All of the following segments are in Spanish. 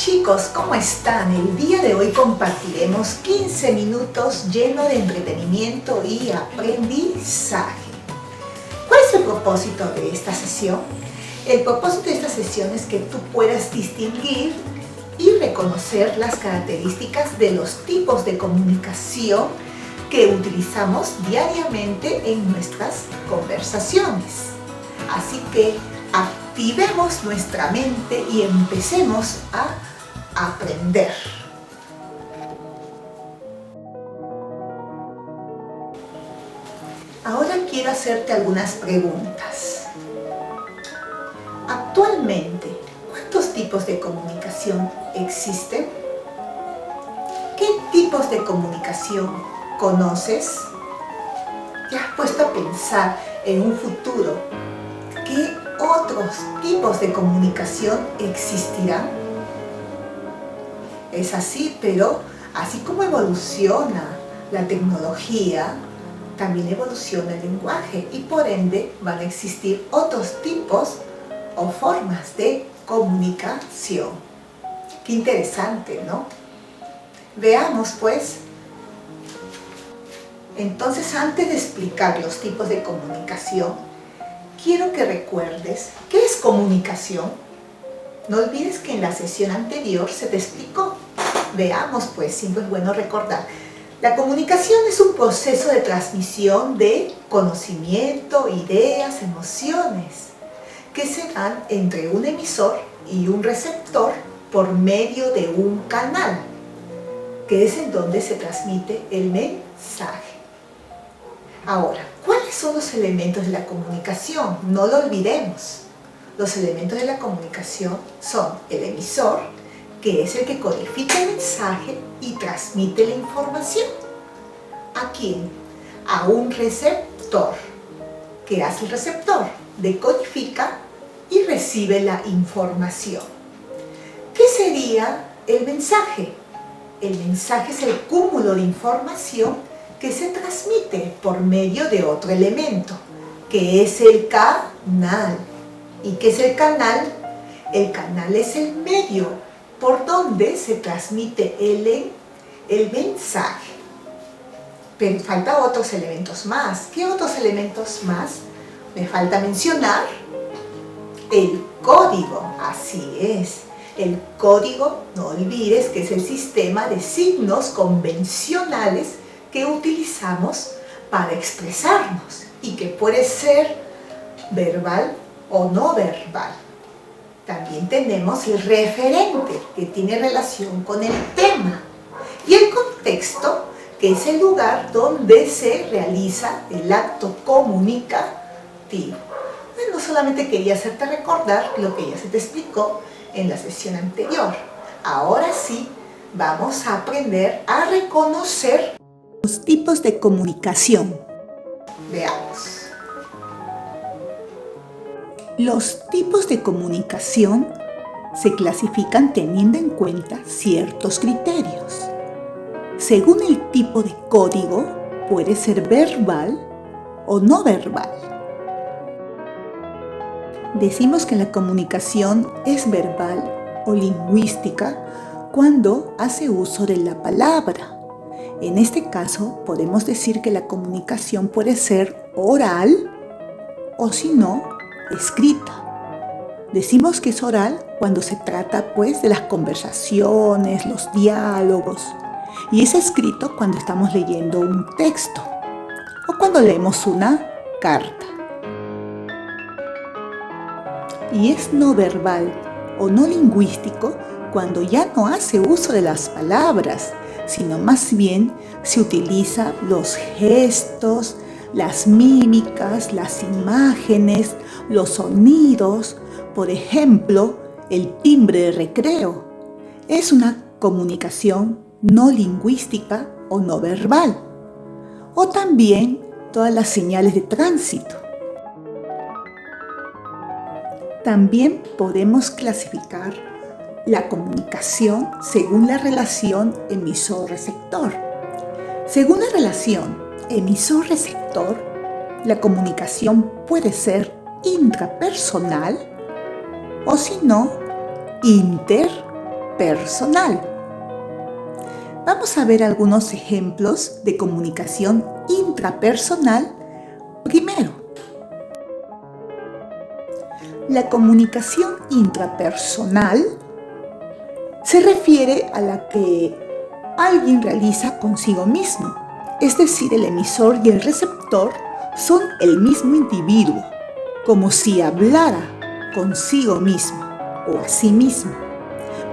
Chicos, ¿cómo están? El día de hoy compartiremos 15 minutos llenos de entretenimiento y aprendizaje. ¿Cuál es el propósito de esta sesión? El propósito de esta sesión es que tú puedas distinguir y reconocer las características de los tipos de comunicación que utilizamos diariamente en nuestras conversaciones. Así que activemos nuestra mente y empecemos a aprender. Ahora quiero hacerte algunas preguntas. Actualmente, ¿cuántos tipos de comunicación existen? ¿Qué tipos de comunicación conoces? ¿Te has puesto a pensar en un futuro qué otros tipos de comunicación existirán? Es así, pero así como evoluciona la tecnología, también evoluciona el lenguaje y por ende van a existir otros tipos o formas de comunicación. Qué interesante, ¿no? Veamos pues. Entonces, antes de explicar los tipos de comunicación, quiero que recuerdes qué es comunicación. No olvides que en la sesión anterior se te explicó. Veamos pues, siempre es bueno recordar. La comunicación es un proceso de transmisión de conocimiento, ideas, emociones, que se dan entre un emisor y un receptor por medio de un canal, que es en donde se transmite el mensaje. Ahora, ¿cuáles son los elementos de la comunicación? No lo olvidemos. Los elementos de la comunicación son el emisor, que es el que codifica el mensaje y transmite la información. ¿A quién? A un receptor. ¿Qué hace el receptor? Decodifica y recibe la información. ¿Qué sería el mensaje? El mensaje es el cúmulo de información que se transmite por medio de otro elemento, que es el canal. ¿Y qué es el canal? El canal es el medio por donde se transmite el mensaje. Pero faltan otros elementos más. ¿Qué otros elementos más? Me falta mencionar el código. Así es. El código, no olvides que es el sistema de signos convencionales que utilizamos para expresarnos y que puede ser verbal o no verbal. También tenemos el referente, que tiene relación con el tema, y el contexto, que es el lugar donde se realiza el acto comunicativo. Bueno, solamente quería hacerte recordar lo que ya se te explicó en la sesión anterior. Ahora sí, vamos a aprender a reconocer los tipos de comunicación. Veamos. Los tipos de comunicación se clasifican teniendo en cuenta ciertos criterios. Según el tipo de código, puede ser verbal o no verbal. Decimos que la comunicación es verbal o lingüística cuando hace uso de la palabra. En este caso, podemos decir que la comunicación puede ser oral o, si no, escrita. Decimos que es oral cuando se trata pues de las conversaciones, los diálogos, y es escrito cuando estamos leyendo un texto o cuando leemos una carta. Y es no verbal o no lingüístico cuando ya no hace uso de las palabras, sino más bien se utiliza los gestos, las mímicas, las imágenes, los sonidos. Por ejemplo, el timbre de recreo es una comunicación no lingüística o no verbal. O también todas las señales de tránsito. También podemos clasificar la comunicación según la relación emisor-receptor. Según la relación emisor-receptor, la comunicación puede ser intrapersonal o, si no, interpersonal. Vamos a ver algunos ejemplos de comunicación intrapersonal primero. La comunicación intrapersonal se refiere a la que alguien realiza consigo mismo, es decir, el emisor y el receptor son el mismo individuo, como si hablara consigo mismo o a sí mismo.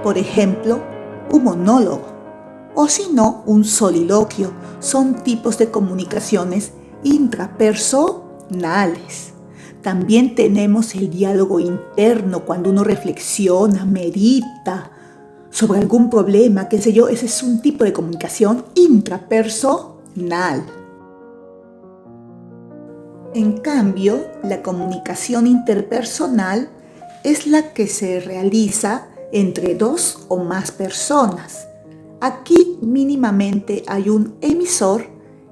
Por ejemplo, un monólogo, o si no, un soliloquio, son tipos de comunicaciones intrapersonales. También tenemos el diálogo interno, cuando uno reflexiona, medita sobre algún problema, qué sé yo, ese es un tipo de comunicación intrapersonal. En cambio, la comunicación interpersonal es la que se realiza entre dos o más personas. Aquí mínimamente hay un emisor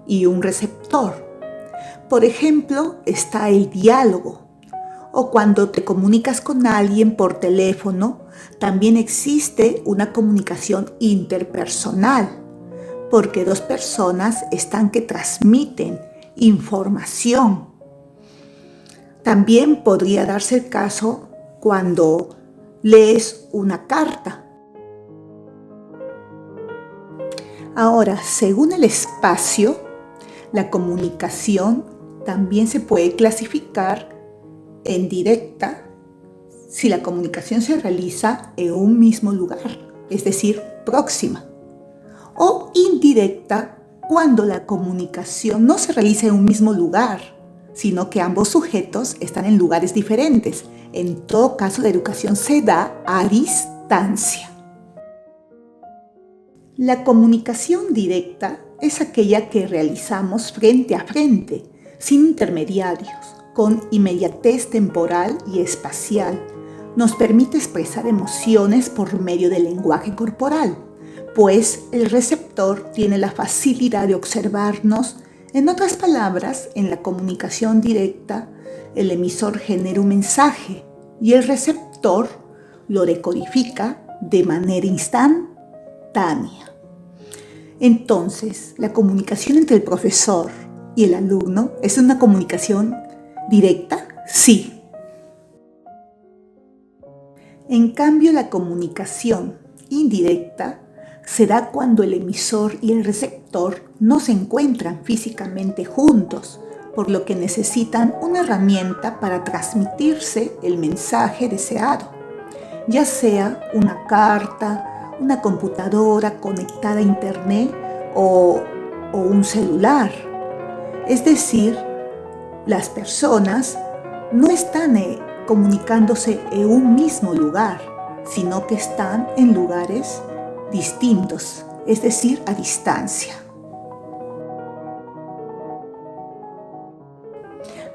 y un receptor. Por ejemplo, está el diálogo, o cuando te comunicas con alguien por teléfono, también existe una comunicación interpersonal, porque dos personas están que transmiten información. También podría darse el caso cuando lees una carta. Ahora, según el espacio, la comunicación también se puede clasificar en directa si la comunicación se realiza en un mismo lugar, es decir, próxima, o indirecta cuando la comunicación no se realiza en un mismo lugar, sino que ambos sujetos están en lugares diferentes. En todo caso, la educación se da a distancia. La comunicación directa es aquella que realizamos frente a frente, sin intermediarios, con inmediatez temporal y espacial. Nos permite expresar emociones por medio del lenguaje corporal, pues el receptor tiene la facilidad de observarnos. En otras palabras, en la comunicación directa, el emisor genera un mensaje y el receptor lo decodifica de manera instantánea. Entonces, la comunicación entre el profesor y el alumno es una comunicación directa, sí. En cambio, la comunicación indirecta se da cuando el emisor y el receptor no se encuentran físicamente juntos, por lo que necesitan una herramienta para transmitirse el mensaje deseado, ya sea una carta, una computadora conectada a internet o un celular. Es decir, las personas no están comunicándose en un mismo lugar, sino que están en lugares distintos, es decir, a distancia.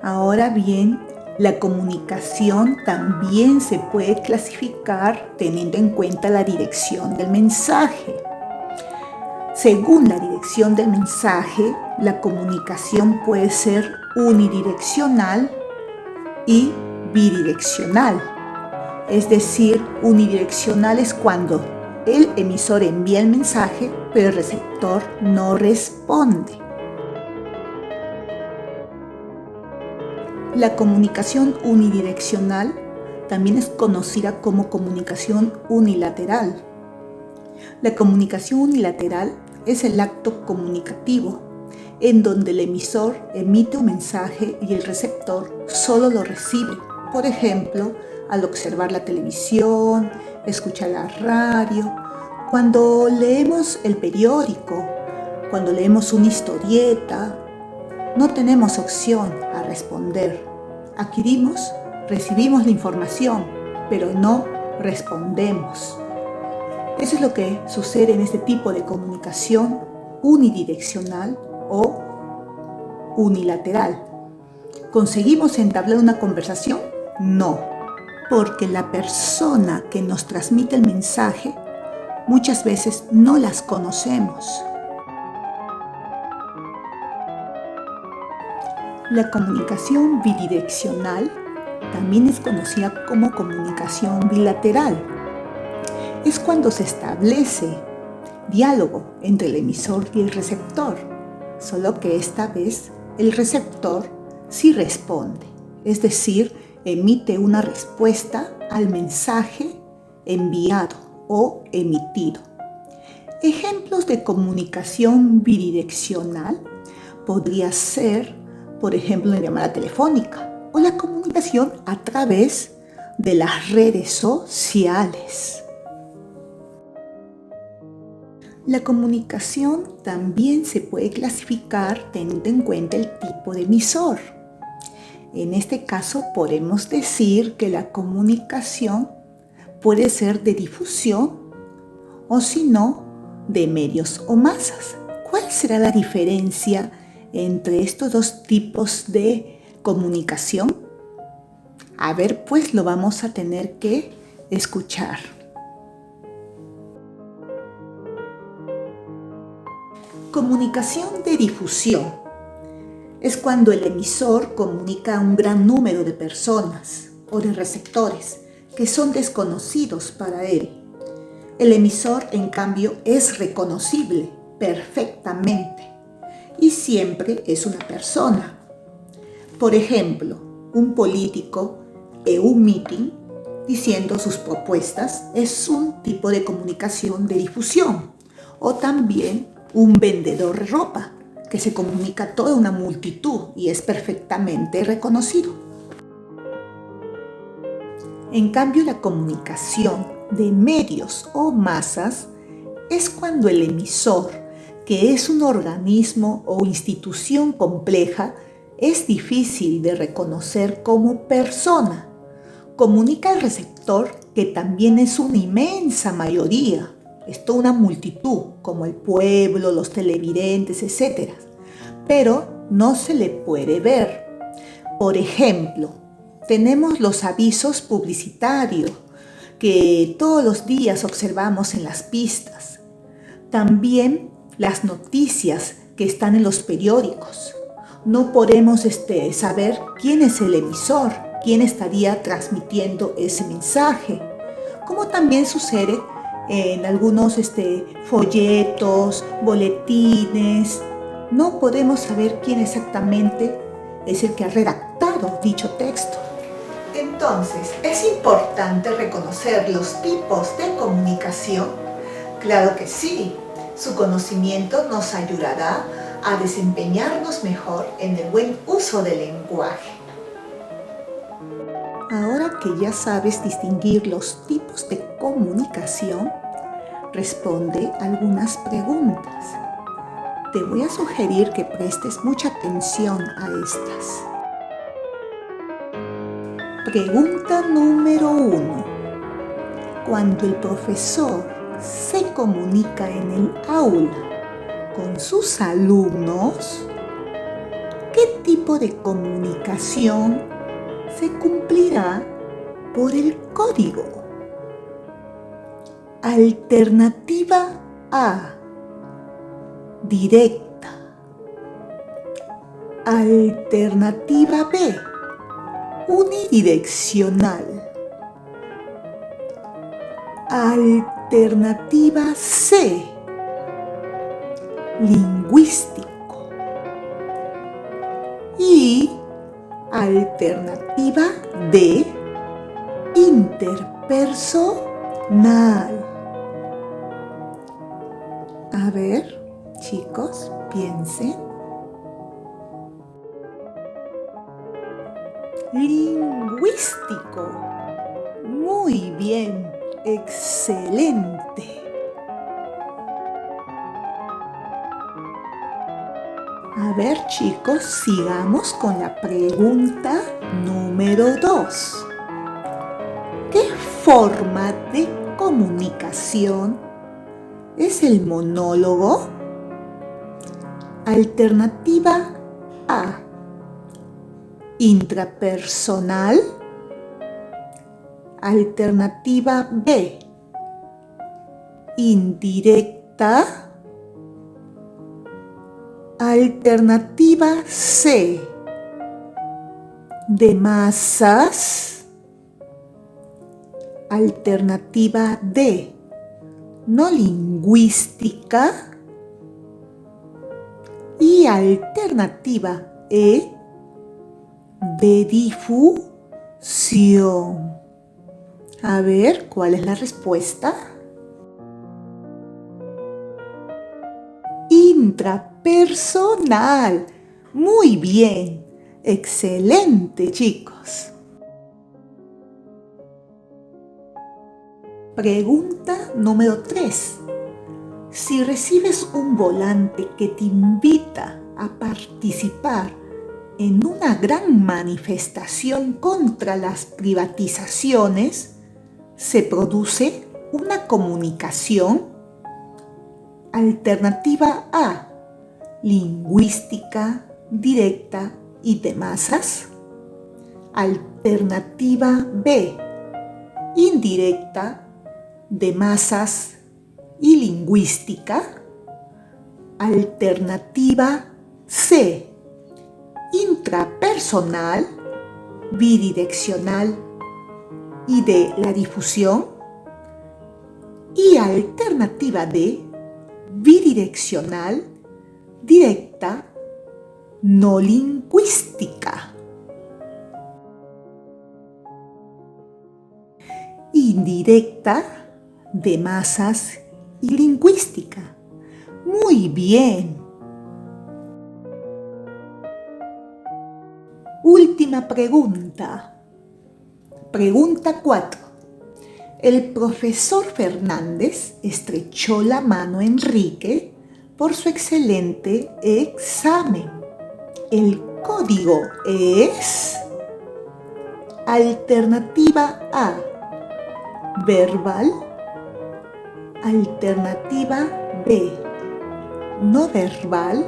Ahora bien, la comunicación también se puede clasificar teniendo en cuenta la dirección del mensaje. Según la dirección del mensaje, la comunicación puede ser unidireccional y bidireccional. Es decir, unidireccional es cuando el emisor envía el mensaje, pero el receptor no responde. La comunicación unidireccional también es conocida como comunicación unilateral. La comunicación unilateral es el acto comunicativo en donde el emisor emite un mensaje y el receptor solo lo recibe. Por ejemplo, al observar la televisión, escuchar la radio, cuando leemos el periódico, cuando leemos una historieta, no tenemos opción a responder. Recibimos la información, pero no respondemos. Eso es lo que sucede en este tipo de comunicación unidireccional o unilateral. ¿Conseguimos entablar una conversación? No, porque la persona que nos transmite el mensaje muchas veces no las conocemos. La comunicación bidireccional también es conocida como comunicación bilateral. es cuando se establece diálogo entre el emisor y el receptor, solo que esta vez el receptor sí responde, es decir, emite una respuesta al mensaje enviado o emitido. Ejemplos de comunicación bidireccional podría ser, por ejemplo, la llamada telefónica o la comunicación a través de las redes sociales. La comunicación también se puede clasificar teniendo en cuenta el tipo de emisor. En este caso podemos decir que la comunicación puede ser de difusión o si no, de medios o masas. ¿Cuál será la diferencia entre estos dos tipos de comunicación? A ver, pues lo vamos a tener que escuchar. Comunicación de difusión es cuando el emisor comunica a un gran número de personas o de receptores que son desconocidos para él. El emisor, en cambio, es reconocible perfectamente y siempre es una persona. Por ejemplo, un político en un meeting diciendo sus propuestas es un tipo de comunicación de difusión, o también un vendedor de ropa que se comunica a toda una multitud y es perfectamente reconocido. En cambio, la comunicación de medios o masas es cuando el emisor, que es un organismo o institución compleja, es difícil de reconocer como persona. Comunica al receptor, que también es una inmensa mayoría, es toda una multitud, como el pueblo, los televidentes, etc. Pero no se le puede ver. Por ejemplo, tenemos los avisos publicitarios que todos los días observamos en las pistas. También las noticias que están en los periódicos. No podemos saber quién es el emisor, quién estaría transmitiendo ese mensaje. Como también sucede en algunos folletos, boletines. No podemos saber quién exactamente es el que ha redactado dicho texto. Entonces, ¿es importante reconocer los tipos de comunicación? Claro que sí. Su conocimiento nos ayudará a desempeñarnos mejor en el buen uso del lenguaje. Ahora que ya sabes distinguir los tipos de comunicación, responde algunas preguntas. Te voy a sugerir que prestes mucha atención a estas. Pregunta número 1. Cuando el profesor se comunica en el aula con sus alumnos, ¿qué tipo de comunicación se cumplirá por el código? Alternativa A, directa. Alternativa B, unidireccional. Alternativa C, lingüístico. Y alternativa D, interpersonal. A ver, chicos, piensen. Lingüístico. Muy bien, excelente. A ver, chicos, sigamos con la pregunta número 2. ¿Qué forma de comunicación es el monólogo? Alternativa A, intrapersonal. Alternativa B, indirecta. Alternativa C, de masas. Alternativa D, no lingüística. Y alternativa E, de difusión. A ver, ¿cuál es la respuesta? Intrapersonal. Muy bien. Excelente, chicos. Pregunta número 3. Si recibes un volante que te invita a participar en una gran manifestación contra las privatizaciones, se produce una comunicación. Alternativa A, lingüística, directa y de masas. Alternativa B, indirecta, de masas y lingüística. Alternativa C, intrapersonal, bidireccional y de la difusión. Y alternativa D, bidireccional, directa, no lingüística. Indirecta, de masas y lingüística. Muy bien. Última pregunta. Pregunta 4. El profesor Fernández estrechó la mano a Enrique por su excelente examen. El código es alternativa A, verbal. Alternativa B, no verbal.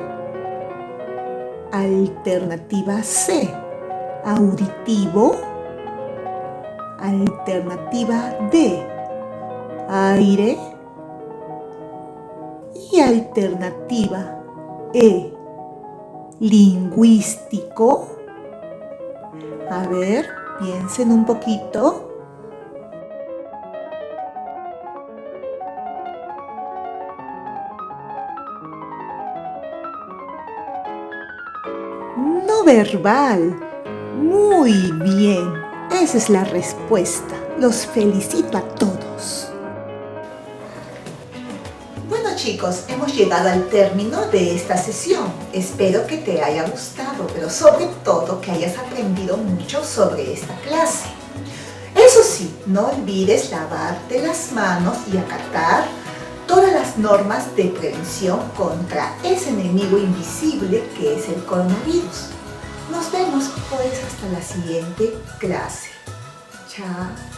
Alternativa C, auditivo. Alternativa D, aire. Y alternativa E, lingüístico. A ver, piensen un poquito. No verbal. Muy bien. Esa es la respuesta. Los felicito a todos. Bueno, chicos, hemos llegado al término de esta sesión. Espero que te haya gustado, pero sobre todo que hayas aprendido mucho sobre esta clase. Eso sí, no olvides lavarte las manos y acatar todas las normas de prevención contra ese enemigo invisible que es el coronavirus. Nos vemos pues hasta la siguiente clase. Chao.